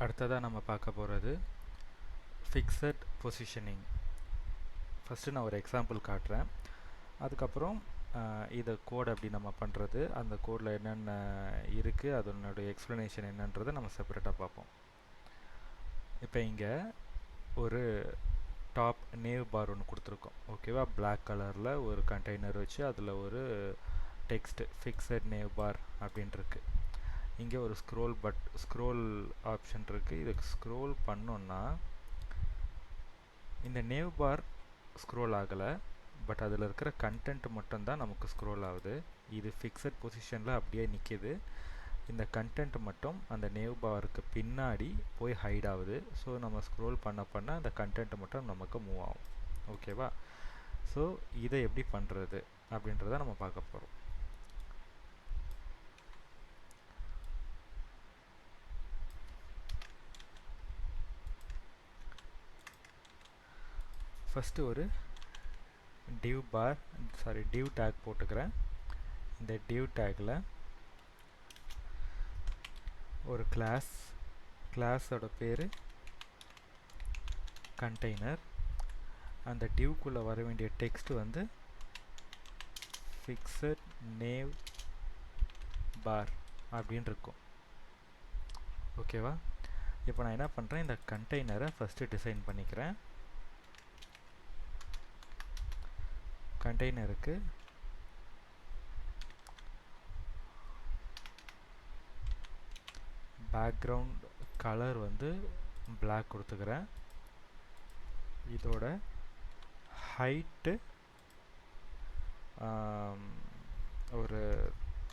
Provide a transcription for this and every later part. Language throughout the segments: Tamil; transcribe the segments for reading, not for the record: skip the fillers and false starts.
அடுத்ததாக நம்ம பார்க்க போகிறது ஃபிக்ஸட் பொசிஷனிங். ஃபஸ்ட்டு நான் ஒரு எக்ஸாம்பிள் காட்டுறேன், அதுக்கப்புறம் இதை கோட் அப்படி நம்ம பண்ணுறது, அந்த கோடில் என்னென்ன இருக்குது, அதனுடைய எக்ஸ்ப்ளனேஷன் என்னன்றதை நம்ம செப்பரேட்டாக பார்ப்போம். இப்போ இங்கே ஒரு டாப் நேவ் பார் ஒன்று கொடுத்துருக்கோம், ஓகேவா? பிளாக் கலரில் ஒரு கண்டெய்னர் வச்சு அதில் ஒரு டெக்ஸ்ட் ஃபிக்ஸட் நேவ் பார் அப்படின்ட்டுருக்கு. இங்கே ஒரு ஸ்க்ரோல் ஆப்ஷன் இருக்குது. இதுக்கு ஸ்க்ரோல் பண்ணோன்னா இந்த நேவ் பார் ஸ்க்ரோல் ஆகலை, பட் அதில் இருக்கிற கண்டென்ட் மட்டும்தான் நமக்கு ஸ்க்ரோல் ஆகுது. இது ஃபிக்ஸட் பொசிஷனில் அப்படியே நிற்கிது. இந்த கண்டென்ட் மட்டும் அந்த நேவ் பாருக்கு பின்னாடி போய் ஹைட் ஆகுது. ஸோ நம்ம ஸ்க்ரோல் பண்ண அந்த கண்டென்ட் மட்டும் நமக்கு மூவ் ஆகும், ஓகேவா? ஸோ இதை எப்படி பண்ணுறது அப்படின்றத நம்ம பார்க்க போகிறோம். ஃபஸ்ட்டு ஒரு div tag போட்டுக்கிறேன். இந்த div tagல ஒரு கிளாஸோட பேர் கண்டெய்னர். அந்த divக்குள்ளே வர வேண்டிய டெக்ஸ்ட் வந்து ஃபிக்ஸட் நேவ் பார் அப்படின்னு இருக்கும், ஓகேவா? இப்போ நான் என்ன பண்ணுறேன், இந்த கண்டெய்னரை ஃபஸ்ட்டு டிசைன் பண்ணிக்கிறேன். கண்டெய்னருக்கு பேக்ரவுண்ட் கலர் வந்து black கொடுத்துக்கிறேன். இதோட ஹைட்டு ஒரு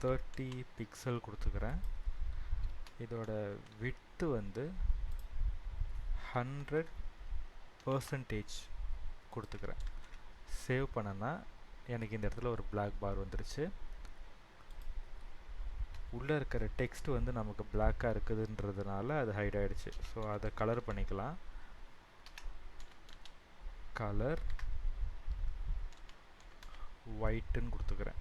30 பிக்சல் கொடுத்துக்கிறேன். இதோட விட்த்து வந்து 100% கொடுத்துக்கிறேன். சேவ் பண்ணனா எனக்கு இந்த இடத்துல ஒரு black பார் வந்துருச்சு. உள்ளே இருக்கிற டெக்ஸ்ட் வந்து நமக்கு பிளாக்காக இருக்குதுன்றதுனால அது ஹைட் ஆகிடுச்சு. ஸோ அதை கலர் பண்ணிக்கலாம். கலர் ஒயிட்டுன்னு கொடுத்துக்கிறேன்.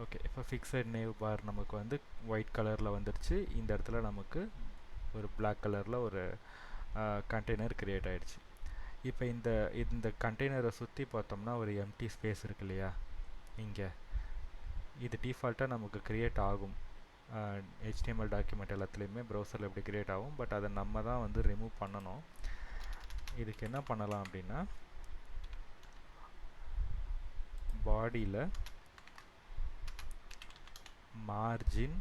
ஓகே, இப்போ ஃபிக்ஸட் நேவ் பார் நமக்கு வந்து ஒயிட் கலரில் வந்துடுச்சு. இந்த இடத்துல நமக்கு ஒரு பிளாக் கலரில் ஒரு கண்டெய்னர் க்ரியேட் ஆகிடுச்சு. இப்போ இந்த கண்டெய்னரை சுற்றி பார்த்தோம்னா ஒரு எம்டி ஸ்பேஸ் இருக்கு இல்லையா? இங்கே இது டிஃபால்ட்டாக நமக்கு க்ரியேட் ஆகும். HTML டாக்குமெண்ட் எல்லாத்துலேயுமே ப்ரௌசரில் எப்படி க்ரியேட் ஆகும், பட் அதை நம்ம தான் வந்து ரிமூவ் பண்ணணும். இதுக்கு என்ன பண்ணலாம் அப்படின்னா, பாடியில் மார்ஜின்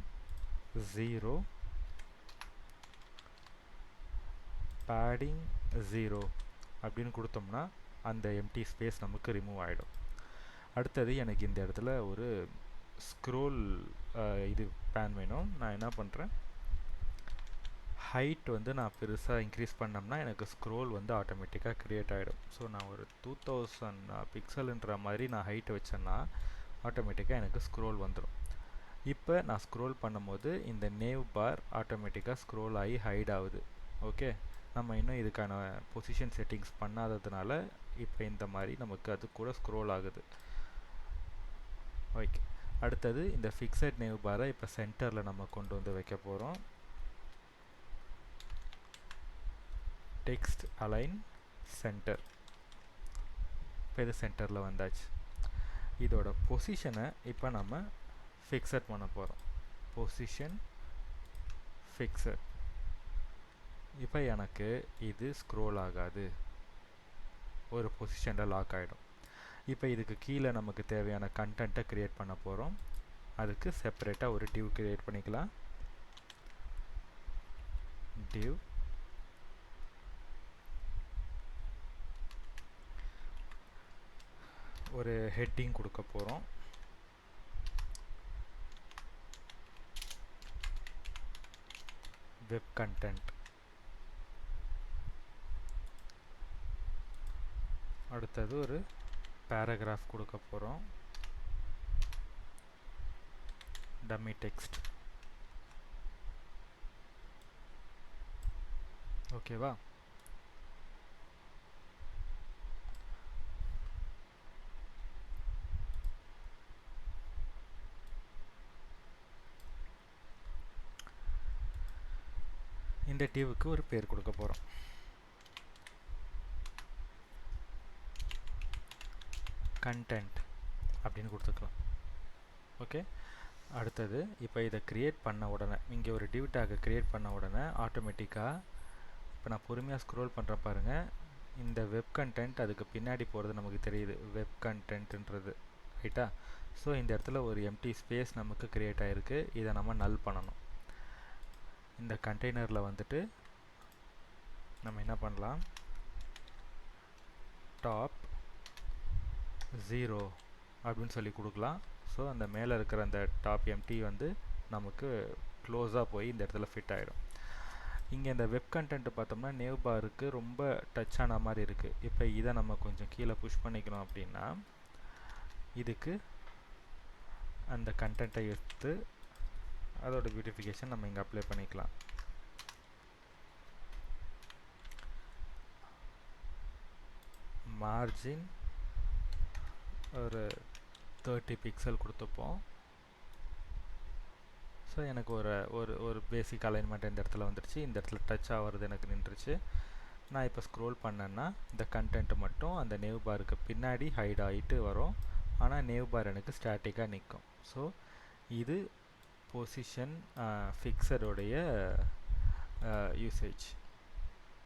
0 பேடிங் 0 அப்படின்னு கொடுத்தோம்னா அந்த எம்டி ஸ்பேஸ் நமக்கு ரிமூவ் ஆகிடும். அடுத்தது எனக்கு இந்த இடத்துல ஒரு ஸ்க்ரோல் இது பேன் வேணும். நான் என்ன பண்ணுறேன், ஹைட் வந்து நான் பெருசாக இன்க்ரீஸ் பண்ணோம்னா எனக்கு ஸ்க்ரோல் வந்து ஆட்டோமேட்டிக்காக க்ரியேட் ஆகிடும். ஸோ நான் ஒரு 2000 பிக்சல்ன்ற மாதிரி நான் ஹைட் வச்சேன்னா ஆட்டோமேட்டிக்காக எனக்கு ஸ்க்ரோல் வந்துடும். இப்போ நான் ஸ்க்ரோல் பண்ணும்போது இந்த நேவ் பார் ஆட்டோமேட்டிக்காக ஸ்க்ரோல் ஆகி ஹைட் ஆகுது. ஓகே, நம்ம இன்னும் இதுக்கான பொசிஷன் செட்டிங்ஸ் பண்ணாததுனால இப்போ இந்த மாதிரி நமக்கு அது கூட ஸ்க்ரோல் ஆகுது. ஓகே, அடுத்தது இந்த ஃபிக்ஸட் நேவ் பாரை இப்போ சென்டரில் நம்ம கொண்டு வந்து வைக்க போகிறோம். Text align center. இப்போ இது சென்டரில் வந்தாச்சு. இதோட பொசிஷனை இப்போ நம்ம ஃபிக்ஸட் பண்ண போகிறோம். Position fixed. இப்போ எனக்கு இது ஸ்க்ரோல் ஆகாது, ஒரு பொசிஷனில் லாக் ஆகிடும். இப்போ இதுக்கு கீழே நமக்கு தேவையான கண்டென்ட்டை க்ரியேட் பண்ண போகிறோம். அதுக்கு செப்பரேட்டாக ஒரு div க்ரியேட் பண்ணிக்கலாம். div ஒரு ஹெட்டிங் கொடுக்க போகிறோம். Web content. அடுத்தது ஒரு பேராகிராஃப் கொடுக்க போகிறோம். Dummy text. ஓகேவா? இந்த டிவ்வுக்கு ஒரு பேர் கொடுக்க போகிறோம். கண்டென்ட் அப்படின்னு கொடுத்துக்கலாம். ஓகே, அடுத்தது இப்போ இதை க்ரியேட் பண்ண உடனே, இங்கே ஒரு டிவ் டேக்கை க்ரியேட் பண்ண உடனே ஆட்டோமேட்டிக்காக இப்போ நான் பொறுமையாக ஸ்க்ரோல் பண்ணுறேன் பாருங்கள், இந்த வெப் கண்டென்ட் அதுக்கு பின்னாடி போகிறது நமக்கு தெரியுது, வெப் கண்டென்ட்ன்றது. ரைட்டா? ஸோ இந்த இடத்துல ஒரு எம்டி ஸ்பேஸ் நமக்கு க்ரியேட் ஆகிருக்கு. இதை நம்ம நல் பண்ணணும். இந்த கண்டெய்னரில் வந்துட்டு நம்ம என்ன பண்ணலாம், டாப் 0 அப்படின்னு சொல்லி கொடுக்கலாம். ஸோ அந்த மேலே இருக்கிற அந்த டாப் எம்டி வந்து நமக்கு க்ளோஸாக போய் இந்த இடத்துல ஃபிட் ஆகிடும். இங்கே இந்த வெப் கண்டென்ட் பார்த்தோம்னா நேவ் பாருக்கு ரொம்ப டச் ஆன மாதிரி இருக்குது. இப்போ இதை நம்ம கொஞ்சம் கீழே புஷ் பண்ணிக்கணும் அப்படின்னா இதுக்கு அந்த கண்டென்ட்டை எடுத்து அதோட பியூட்டிஃபிகேஷன் நம்ம இங்கே அப்ளை பண்ணிக்கலாம். மார்ஜின் ஒரு 30 பிக்சல் கொடுத்துப்போம். ஸோ எனக்கு ஒரு பேசிக் அலைன்மெண்ட் இந்த இடத்துல வந்துடுச்சு. இந்த இடத்துல டச் ஆகிறது எனக்கு நின்றுச்சு. நான் இப்போ ஸ்க்ரோல் பண்ணேன்னா இந்த கண்டென்ட் மட்டும் அந்த நேவ் பாருக்கு பின்னாடி ஹைட் ஆகிட்டு வரும். ஆனால் நேவ் பார் எனக்கு ஸ்டாட்டிக்காக நிற்கும். ஸோ இது பொசிஷன் ஃபிக்ஸருடைய யூசேஜ்.